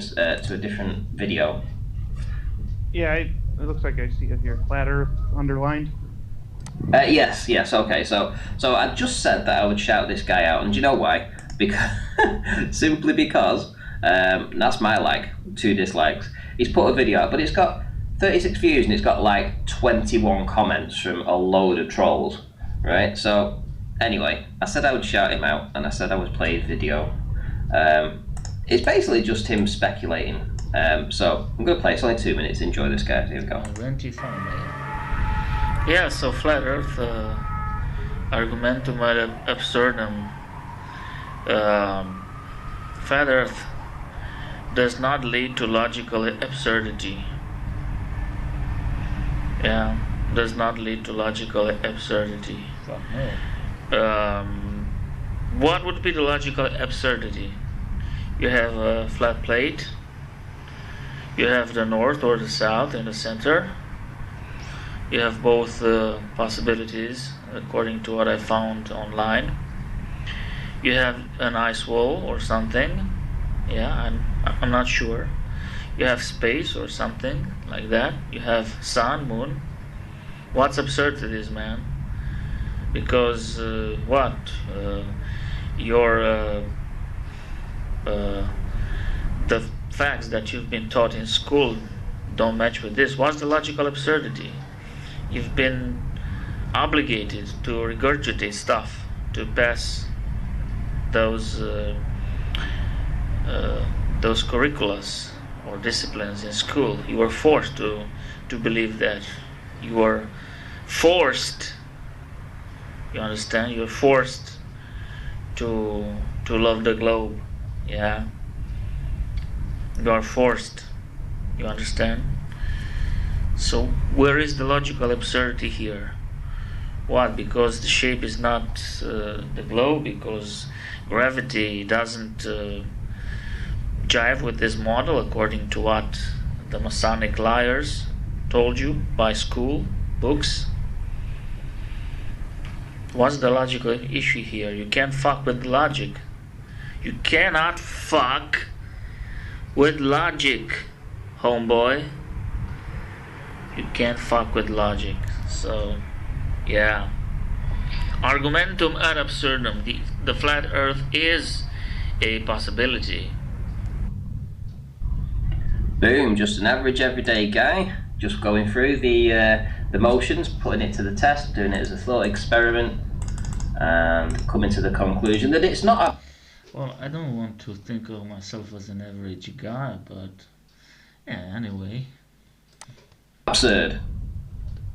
screens to a different video. Yeah, it looks like I see it here. Flat Earth underlined. Yes, okay. So I just said that I would shout this guy out, and do you know why? Because simply because that's my like, 2 dislikes. He's put a video out, but it's got 36 views and it's got like 21 comments from a load of trolls, right? So anyway, I said I would shout him out, and I said I would play his video. It's basically just him speculating. So I'm going to play. It's only 2 minutes. Enjoy this, guys. Here we go. Ranty fan, yeah, so Flat Earth argumentum ad absurdum. Flat Earth does not lead to logical absurdity. Yeah, does not lead to logical absurdity. What would be the logical absurdity? You have a flat plate. You have the north or the south in the center. You have both possibilities according to what I found online. You have an ice wall or something. Yeah, I'm not sure. You have space or something like that. You have sun, moon. What's absurd to this, man? Because what? The facts that you've been taught in school don't match with this. What's the logical absurdity? You've been obligated to regurgitate stuff to pass those curriculums or disciplines in school. You were forced to believe that. You were forced. You understand? You're forced to love the globe. Yeah. You are forced. You understand? So where is the logical absurdity here? What? Because the shape is not the globe, because gravity doesn't jive with this model according to what the Masonic liars told you by school books. What's the logical issue here? You can't fuck with logic. You cannot fuck with logic, homeboy. You can't fuck with logic. So yeah, argumentum ad absurdum. The flat earth is a possibility. Boom, just an average everyday guy, just going through the motions, putting it to the test, doing it as a thought experiment, and coming to the conclusion that it's not a... Well, I don't want to think of myself as an average guy, but yeah, anyway. Absurd.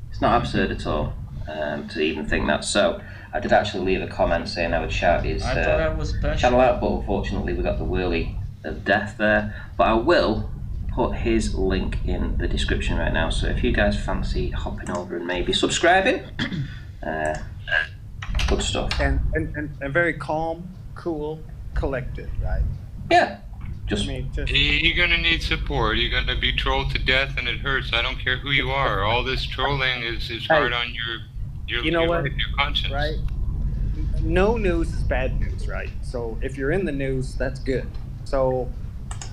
It's not absurd at all to even think that. So I did actually leave a comment saying I would shout his channel out, but unfortunately we got the whirly of death there. But I will put his link in the description right now, so if you guys fancy hopping over and maybe subscribing, good stuff. And very calm, cool, collected, right? Yeah. You're gonna need support. You're gonna be trolled to death, and it hurts. I don't care who you are. All this trolling is hard on your life, your conscience. Right? No news is bad news, right? So if you're in the news, that's good. So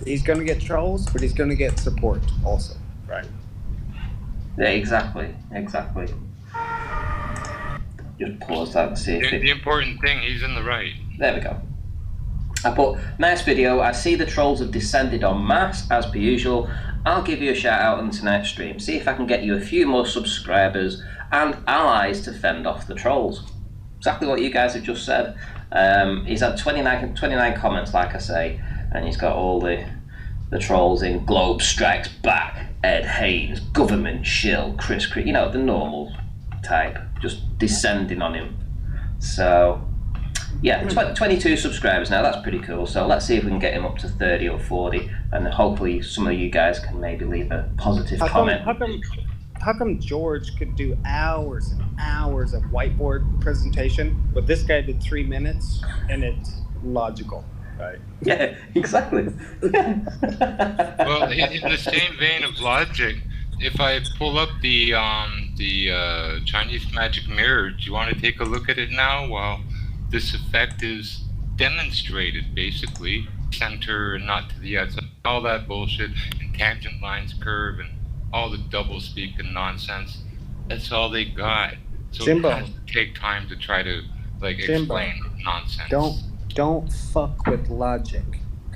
he's gonna get trolls, but he's gonna get support also, right? Yeah, exactly. Just pause that and see if the important thing, he's in the right. There we go. I put, nice video. I see the trolls have descended en masse, as per usual. I'll give you a shout out on tonight's stream. See if I can get you a few more subscribers and allies to fend off the trolls. Exactly what you guys have just said. He's had 29 comments, like I say, and he's got all the trolls in Globe Strikes Back, Ed Haynes, Government Shill, Chris, you know, the normal type, just descending on him. So yeah, 22 subscribers now, that's pretty cool. So let's see if we can get him up to 30 or 40, and hopefully some of you guys can maybe leave a positive comment. How come George could do hours and hours of whiteboard presentation, but this guy did 3 minutes, and it's logical, right? Yeah, exactly. Well, in the same vein of logic, if I pull up the Chinese magic mirror, do you want to take a look at it now while this effect is demonstrated, basically? Center and not to the outside. all that bullshit and tangent lines curve and all the double speak and nonsense. That's all they got. So Jimbo. it has to take time to try to like Jimbo, explain nonsense. Don't fuck with logic.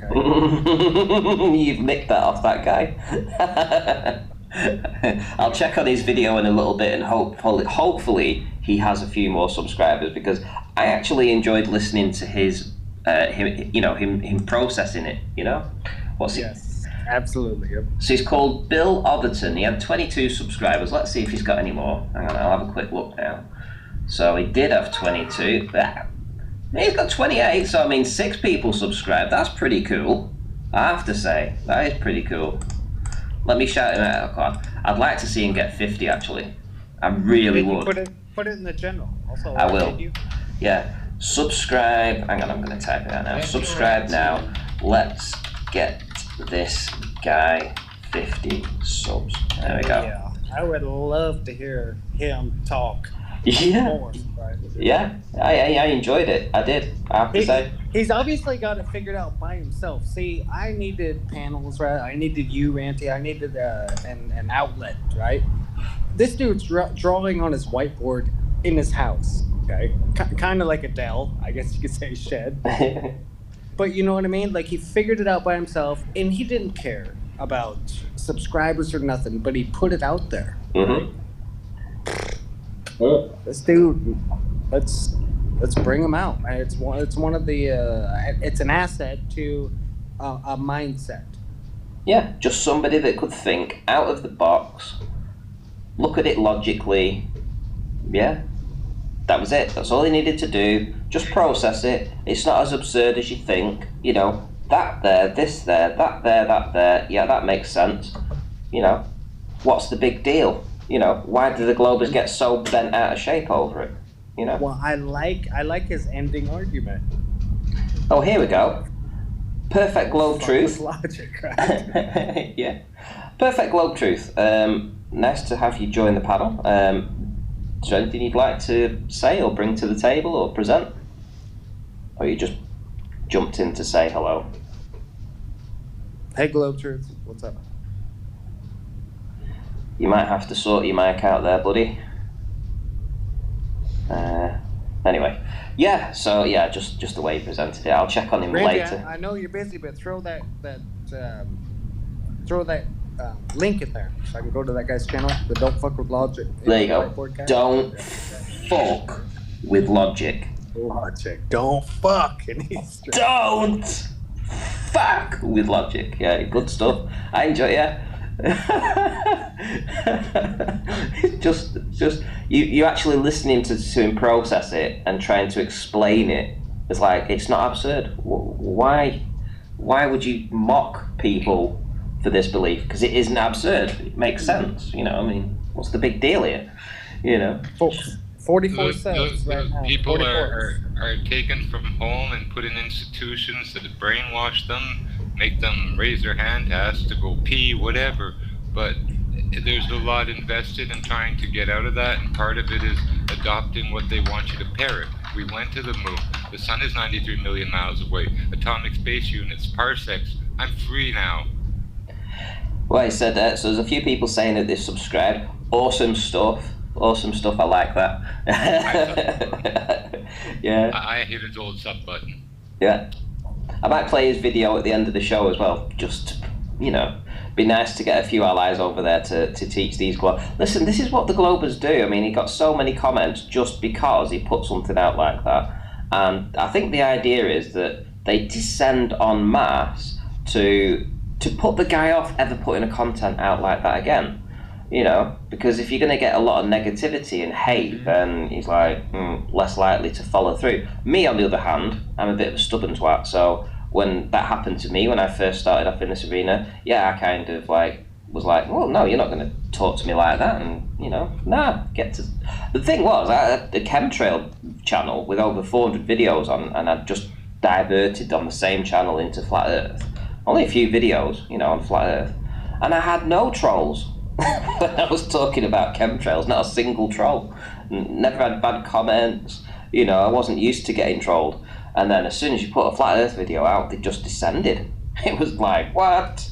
Okay. You've nicked that off that guy. I'll check on his video in a little bit and hopefully he has a few more subscribers, because I actually enjoyed listening to his him processing it. Yes, absolutely. Yep. So he's called Bill Otherton. He had 22 subscribers. Let's see if he's got any more. Hang on, I'll have a quick look now. So he did have 22. He's got 28, so I mean 6 people subscribed. That's pretty cool, I have to say. That is pretty cool. Let me shout him out. I'd like to see him get 50, actually. I really would. Put it in the general. Also, I will. Yeah. Subscribe. Hang on, I'm going to type it out now. Subscribe now. Let's get this guy 50 subs. There we go. Yeah, I would love to hear him talk. Yeah. More, right? Yeah. I enjoyed it. I did. I have to say. He's obviously got it figured out by himself. See, I needed panels, right? I needed you, Ranty. I needed an outlet, right? This dude's drawing on his whiteboard in his house, okay? Kind of like a Dell, I guess you could say shed. But you know what I mean? Like, he figured it out by himself, and he didn't care about subscribers or nothing, but he put it out there. Mm-hmm. Right? This dude, let's bring him out. It's one of the it's an asset to a mindset. Yeah, just somebody that could think out of the box, look at it logically. Yeah, that was it. That's all he needed to do. Just process it. It's not as absurd as you think. That there, this there, that there, that there. Yeah, that makes sense. What's the big deal? Why do the Globers get so bent out of shape over it? Well, I like his ending argument. Oh, here we go. Perfect Globe truth. Logic, right? Yeah. Perfect Globe truth. Nice to have you join the panel. Is there anything you'd like to say or bring to the table or present? Or you just jumped in to say hello? Hey, Globe Truth. What's up? You might have to sort your mic out there, buddy. Anyway, yeah. So yeah, just the way he presented it. I'll check on him Ranty, later. I know you're busy, but throw that link in there so I can go to that guy's channel. The Don't Fuck with Logic. There you go. Don't fuck with logic. Logic. Don't fuck. Don't fuck with logic. Yeah, good stuff. I enjoy it. Yeah. just you actually listening to him process it and trying to explain it. It's like, it's not absurd. Why would you mock people for this belief? Because it isn't absurd. It makes sense. I mean, what's the big deal here? 44 cents right now. People are taken from home and put in institutions that brainwash them, make them raise their hand, ask to go pee, whatever. But there's a lot invested in trying to get out of that, and part of it is adopting what they want you to parrot. We went to the moon. The sun is 93 million miles away. Atomic space units, parsecs. I'm free now. Well, he said that. So there's a few people saying that they subscribed. Awesome stuff. Awesome stuff. I like that. Yeah. I hit his old sub button. Yeah. I might play his video at the end of the show as well. Just, be nice to get a few allies over there to teach these Listen, this is what the Globers do. I mean, he got so many comments just because he put something out like that. And I think the idea is that they descend en masse to put the guy off ever putting a content out like that again. Because if you're going to get a lot of negativity and hate, then he's like less likely to follow through. Me, on the other hand, I'm a bit of a stubborn twat, so when that happened to me when I first started off in this arena, yeah, I kind of was like, well, no, you're not going to talk to me like that, and get to. The thing was, I had a chemtrail channel with over 400 videos on, and I'd just diverted on the same channel into Flat Earth. Only a few videos, on Flat Earth, and I had no trolls. When I was talking about chemtrails, not a single troll. Never had bad comments. I wasn't used to getting trolled. And then as soon as you put a Flat Earth video out, they just descended. It was like, what?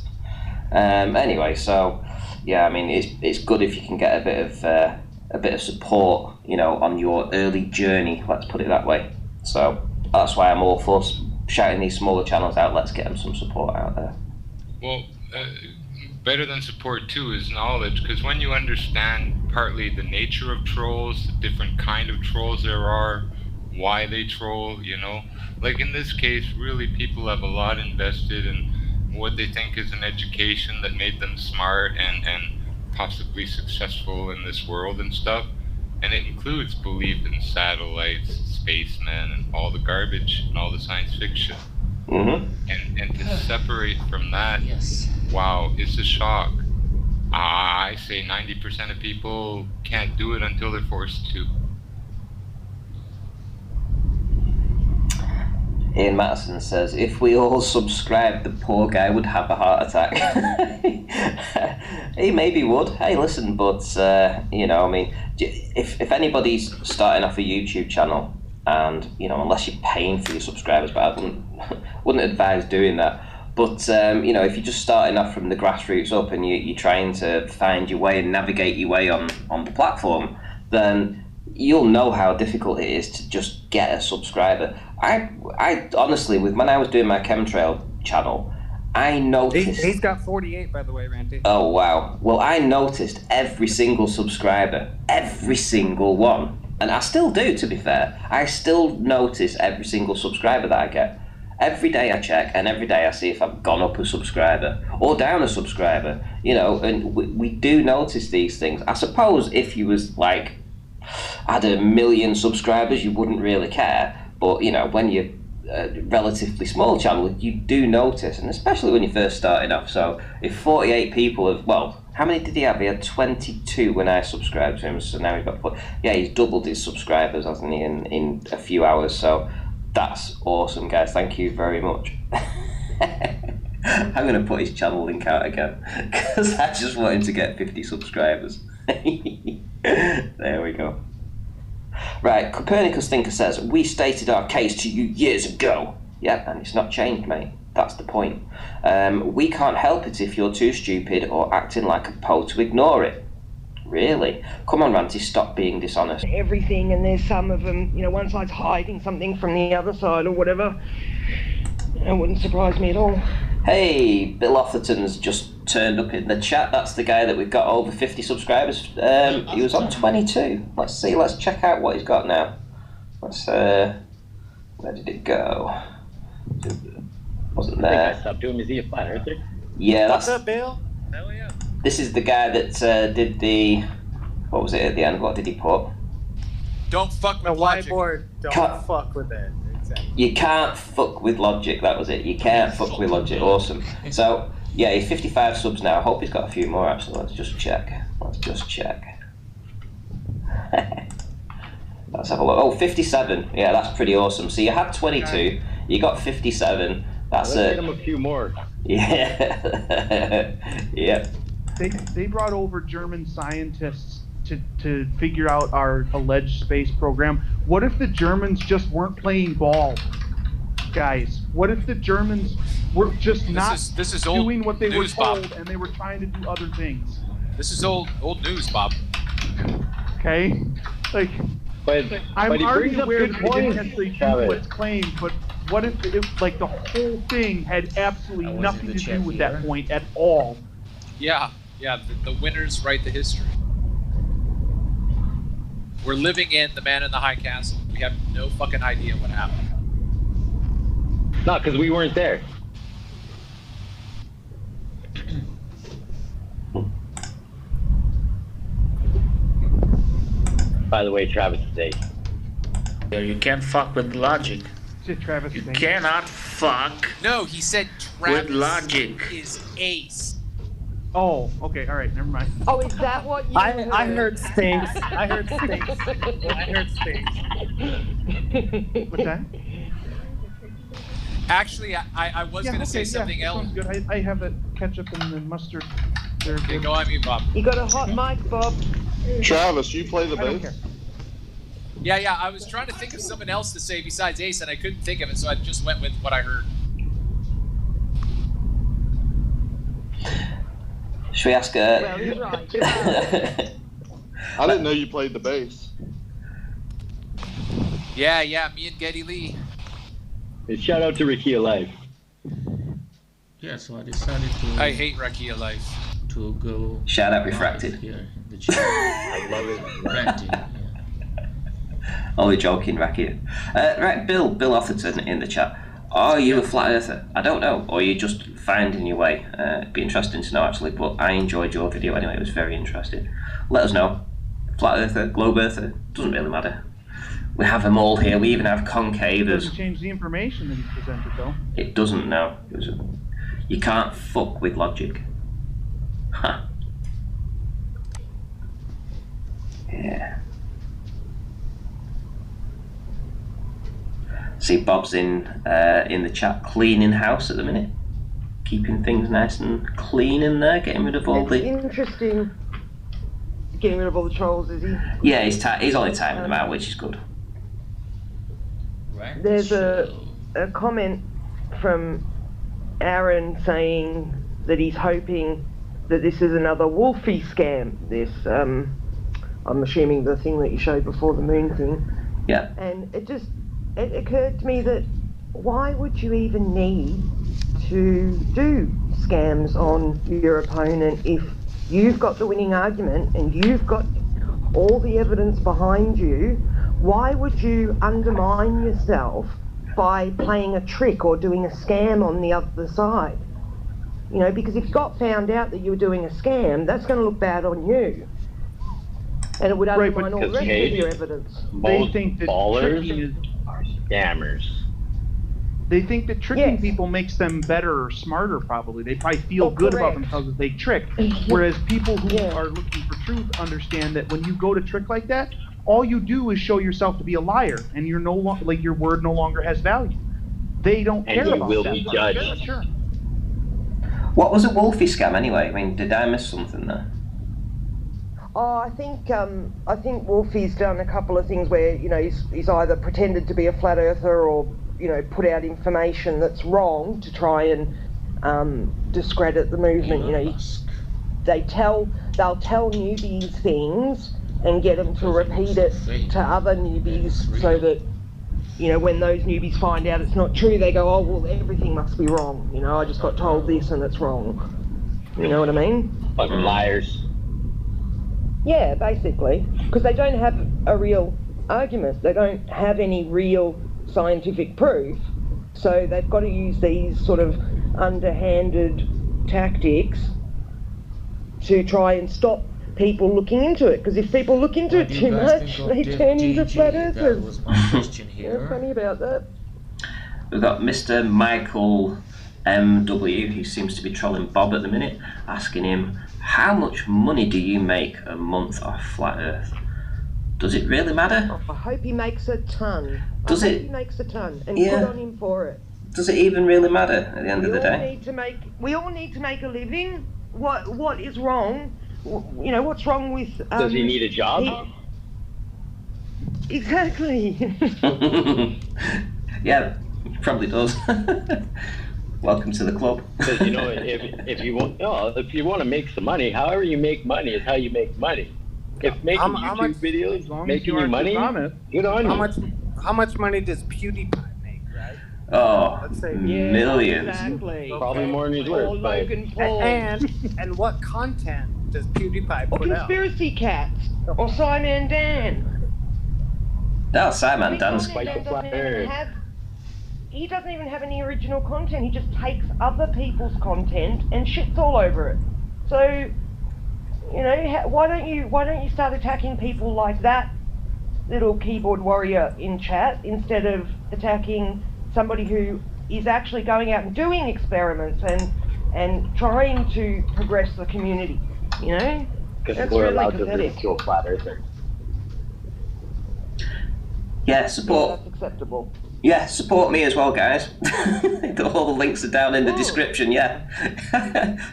Anyway, so yeah, I mean, it's good if you can get a bit of support, you know, on your early journey. Let's put it that way. So that's why I'm all for shouting these smaller channels out. Let's get them some support out there. Well, better than support too is knowledge, because when you understand partly the nature of trolls, the different kind of trolls there are, why they troll, you know, like in this case, really people have a lot invested in what they think is an education that made them smart and possibly successful in this world and stuff, and it includes belief in satellites, spacemen, and all the garbage and all the science fiction. And to separate from that, wow, it's a shock. I say 90% of people can't do it until they're forced to. Ian Matteson says, if we all subscribed, the poor guy would have a heart attack. He maybe would. Hey, listen, but, you know, I mean, if anybody's starting off a YouTube channel, and, you know, unless you're paying for your subscribers, but I wouldn't advise doing that. But, you know, if you're just starting off from the grassroots up and you're trying to find your way and navigate your way on the platform, then you'll know how difficult it is to just get a subscriber. I honestly, when I was doing my chemtrail channel, I noticed... He's got 48, by the way, Ranty. Oh, wow. Well, I noticed every single subscriber, every single one. And I still do, to be fair. I still notice every single subscriber that I get. Every day I check, and every day I see if I've gone up a subscriber or down a subscriber, you know, and we do notice these things. I suppose if you was like, had 1 million subscribers, you wouldn't really care. But, you know, when you're a relatively small channel, you do notice, and especially when you're first starting off. So if 48 people have, well, how many did he have? He had 22 when I subscribed to him, so now he's got 4. Yeah, he's doubled his subscribers, hasn't he, in a few hours. So that's awesome, guys. Thank you very much. I'm going to put his channel link out again, because I just want him to get 50 subscribers. There we go. Right, Copernicus Thinker says, we stated our case to you years ago. Yep, and it's not changed, mate. That's the point. We can't help it if you're too stupid or acting like a po to ignore it. Really? Come on, Ranty, stop being dishonest. Everything, and there's some of them, you know, one side's hiding something from the other side or whatever. It wouldn't surprise me at all. Hey, Bill Offerton's just turned up in the chat. That's the guy that we've got over 50 subscribers. He was on 22. Let's see, let's check out what he's got now. Let's, where did it go? Wasn't there. I think I stopped doing. Is he a flat earther? Yeah, What's that's... up, Bill? Hell yeah. This is the guy that did the... What was it at the end? What did he put? Don't fuck The with logic. whiteboard, don't fuck with it. Exactly. You can't fuck with logic, that was it. You can't fuck with logic. Awesome. So, yeah, he's 55 subs now. I hope he's got a few more, actually. Let's just check. Let's have a look. Oh, 57. Yeah, that's pretty awesome. So you had 22, you got 57. That's Let's it. get him a few more. Yeah. Yep. They brought over German scientists to figure out our alleged space program. What if the Germans just weren't playing ball, guys? What if the Germans were just This is old doing what they were news, told, Bob. and they were trying to do other things? This is old news, Bob. Okay, like But I'm he already brings up aware good that they didn't points, necessarily do Travis. what's claimed, but what if like the whole thing had absolutely was nothing in the to do chat with here. that point at all? Yeah, the winners write the history. We're living in The Man in the High Castle. We have no fucking idea what happened. no, because we weren't there. By the way, Travis is ace. Yeah, you can't fuck with logic. Shit, Travis. You thank cannot fuck. No, he said Travis logic. is ace. Oh, okay, all right, never mind. Oh, is that what you I heard stinks. I heard stinks. I heard stinks. What's that? Actually, I was going to say something that else. sounds good. I have the ketchup and the mustard. They're Okay, good. go on mute, Bob. You got a hot mic, Bob? Travis, you play the I don't bass? care. Yeah, I was trying to think of something else to say besides ace, and I couldn't think of it, so I just went with what I heard. Should we ask her? Well, you're right. I didn't know you played the bass. Yeah, me and Geddy Lee. And shout out to Ricky Alive. Yeah, so I decided to. I hate Rakia Life. To go. Shout out Refracted. Here in the chat. I love it. Ranting. Yeah. Only joking, Racky. Right, Bill Otherton in the chat. Are you a flat earther? I don't know. Or are you just finding your way? It'd be interesting to know actually, but I enjoyed your video anyway. It was very interesting. Let us know. Flat earther, globe earther, doesn't really matter. We have them all here. We even have concavers. Doesn't change the information that he's presented, though. It doesn't know. You can't fuck with logic. Huh. Yeah. See, Bob's in the chat, cleaning house at the minute, keeping things nice and clean in there, getting rid of all the. Interesting. Getting rid of all the trolls, is he? Yeah, he's only timing them out, which is good. There's a comment from Aaron saying that he's hoping that this is another Wolfie scam. This, I'm assuming the thing that you showed before, the moon thing. Yeah. And it occurred to me that why would you even need to do scams on your opponent if you've got the winning argument and you've got all the evidence behind you? Why would you undermine yourself by playing a trick or doing a scam on the other side? You know, because if you got found out that you were doing a scam, that's going to look bad on you. And it would undermine all the rest of your evidence. They think that ballers are scammers. They think that tricking people makes them better or smarter, probably. They probably feel good about themselves if they trick. Whereas people who are looking for truth understand that when you go to trick like that, all you do is show yourself to be a liar, and you're no longer, like, your word no longer has value. They don't care about that. And you will be judged. Sure. What was a Wolfie scam anyway? I mean, did I miss something there? Oh, I think Wolfie's done a couple of things where, you know, he's either pretended to be a flat earther or, you know, put out information that's wrong to try and discredit the movement. You know, they'll tell newbies things and get them to repeat it to other newbies so that, you know, when those newbies find out it's not true, they go, oh, well, everything must be wrong. You know, I just got told this and it's wrong. You know what I mean? Fucking liars. Yeah, basically. Because they don't have a real argument. They don't have any real scientific proof. So they've got to use these sort of underhanded tactics to try and stop people looking into it. Because if people look into it too much, they turn into flat earthers. That was my question here. What's funny about that? We've got Mr. Michael MW, who seems to be trolling Bob at the minute, asking him, how much money do you make a month off Flat Earth? Does it really matter? Oh, I hope he makes a ton. Does I it? hope he makes a ton, and Yeah. good on him for it. Does it even really matter at the end of the day? We all need to make a living. What is wrong? You know, what's wrong with? Does he need a job? Exactly. Yeah, he probably does. Welcome to the club. Because, you know, if you want to make some money, however you make money is how you make money. If making YouTube videos making you money, good on you. How much money does PewDiePie make, right? Oh, Let's say millions. Exactly. Probably more than he's worth. Logan Paul. And what content does PewDiePie Or put out? Conspiracy Cats. Or Simon Dan. No, Simon Dan's Quite the flat earth. He doesn't even have any original content. He just takes other people's content and shits all over it. So, you know, why don't you start attacking people like that little keyboard warrior in chat instead of attacking somebody who is actually going out and doing experiments and trying to progress the community, you know? Because we're allowed to ridicule flat earthers. Yeah, support. That's acceptable. Yeah, support me as well, guys. All the links are down in the description, yeah.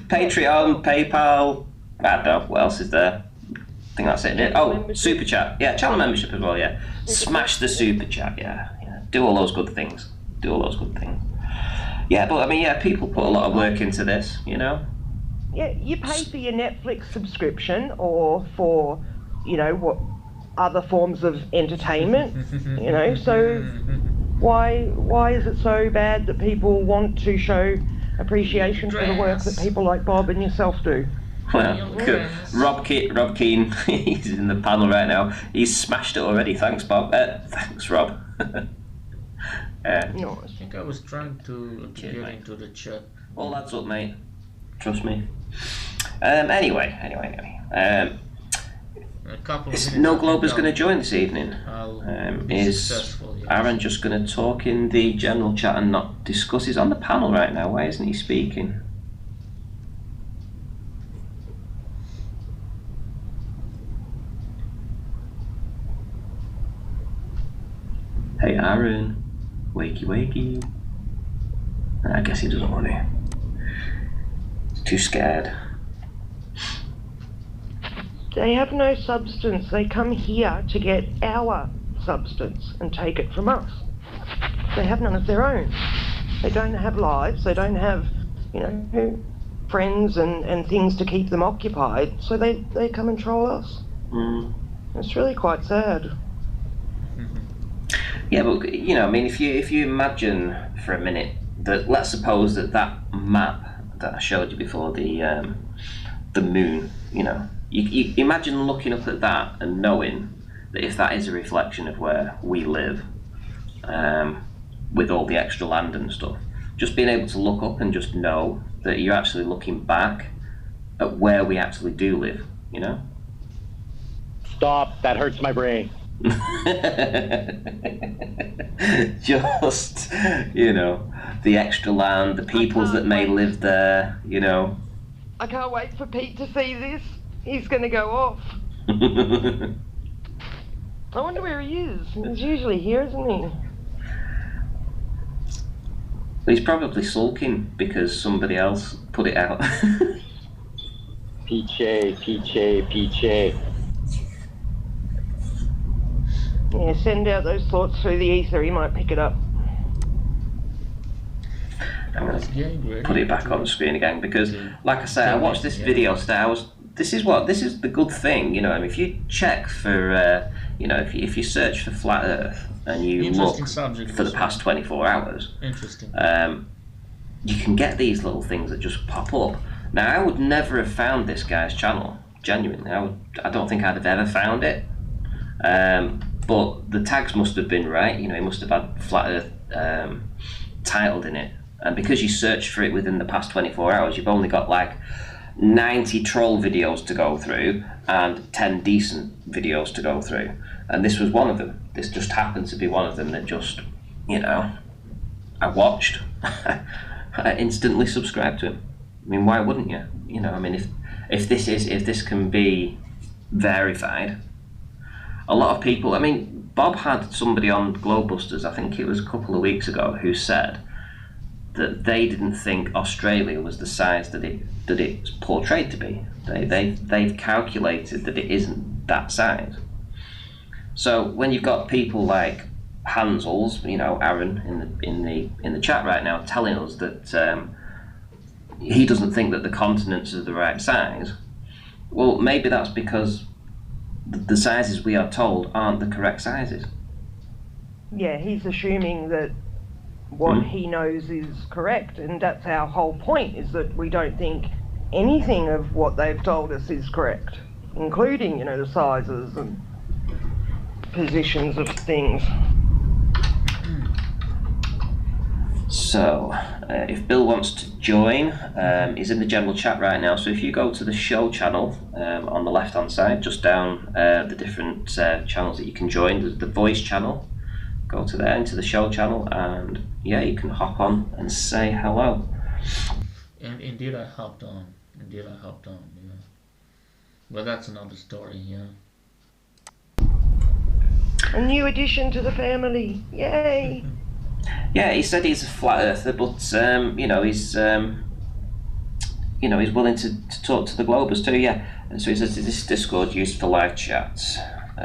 Patreon, PayPal, I don't know, what else is there? I think that's it. Oh, Super Chat. Yeah, channel membership as well, yeah. Smash the Super Chat, yeah. Do all those good things. Yeah, but I mean, yeah, people put a lot of work into this, you know? Yeah, you pay for your Netflix subscription or for, you know, what other forms of entertainment, you know, so why is it so bad that people want to show appreciation for the work that people like Bob and yourself do? Well, good. Rob Keane, he's in the panel right now. He's smashed it already. Thanks, Bob. Thanks, Rob. I think I was trying to get into the chat. All adds up, mate. Trust me. Anyway. No Glober's going to join this evening. Is Aaron just going to talk in the general chat and not discuss? He's on the panel right now. Why isn't he speaking? Hey Aaron, wakey. I guess he doesn't want to. He's too scared. They have no substance. They come here to get our substance and take it from us. They have none of their own. They don't have lives. They don't have, you know, friends and things to keep them occupied. So they come and troll us. It's really quite sad. Yeah, but you know, I mean, if you imagine for a minute that, let's suppose that map that I showed you before, the moon, you know, you imagine looking up at that and knowing that if that is a reflection of where we live, with all the extra land and stuff, just being able to look up and just know that you're actually looking back at where we actually do live, you know? Stop, that hurts my brain. Just, you know, the extra land, the peoples that may live there, you know. I can't wait for Pete to see this. He's going to go off. I wonder where he is. He's usually here, isn't he? He's probably sulking because somebody else put it out. Peachy. Yeah, send out those thoughts through the ether. He might pick it up. I'm going to put it back on the screen again because, like I say, I watched this video today. This is the good thing, you know. I mean, if you check for, you know, if you search for flat Earth and you look for the past 24 hours, you can get these little things that just pop up. Now, I would never have found this guy's channel. Genuinely, I don't think I'd have ever found it. But the tags must have been right. You know, he must have had flat Earth titled in it. And because you search for it within the past 24 hours, you've only got like 90 troll videos to go through and 10 decent videos to go through. And this was one of them. This just happened to be one of them that just, you know, I watched. I instantly subscribed to him. I mean, why wouldn't you? You know, I mean, if this can be verified, a lot of people, I mean, Bob had somebody on Globebusters, I think it was a couple of weeks ago, who said that they didn't think Australia was the size that it's portrayed to be. They've calculated that it isn't that size. So when you've got people like Hansels, you know, Aaron in the chat right now, telling us that he doesn't think that the continents are the right size, well, maybe that's because the sizes we are told aren't the correct sizes. Yeah, he's assuming that what he knows is correct, and that's our whole point, is that we don't think anything of what they've told us is correct, including, you know, the sizes and positions of things. So, if Bill wants to join, he's in the general chat right now, so if you go to the show channel on the left hand side, just down the different channels that you can join, there's the voice channel, go to there, into the show channel, and yeah, you can hop on and say hello. And indeed I hopped on, yeah. But that's another story, yeah. A new addition to the family, yay! Yeah, he said he's a flat earther, but you know, he's he's willing to talk to the Globers too. Yeah, and so he says this Discord used for live chats.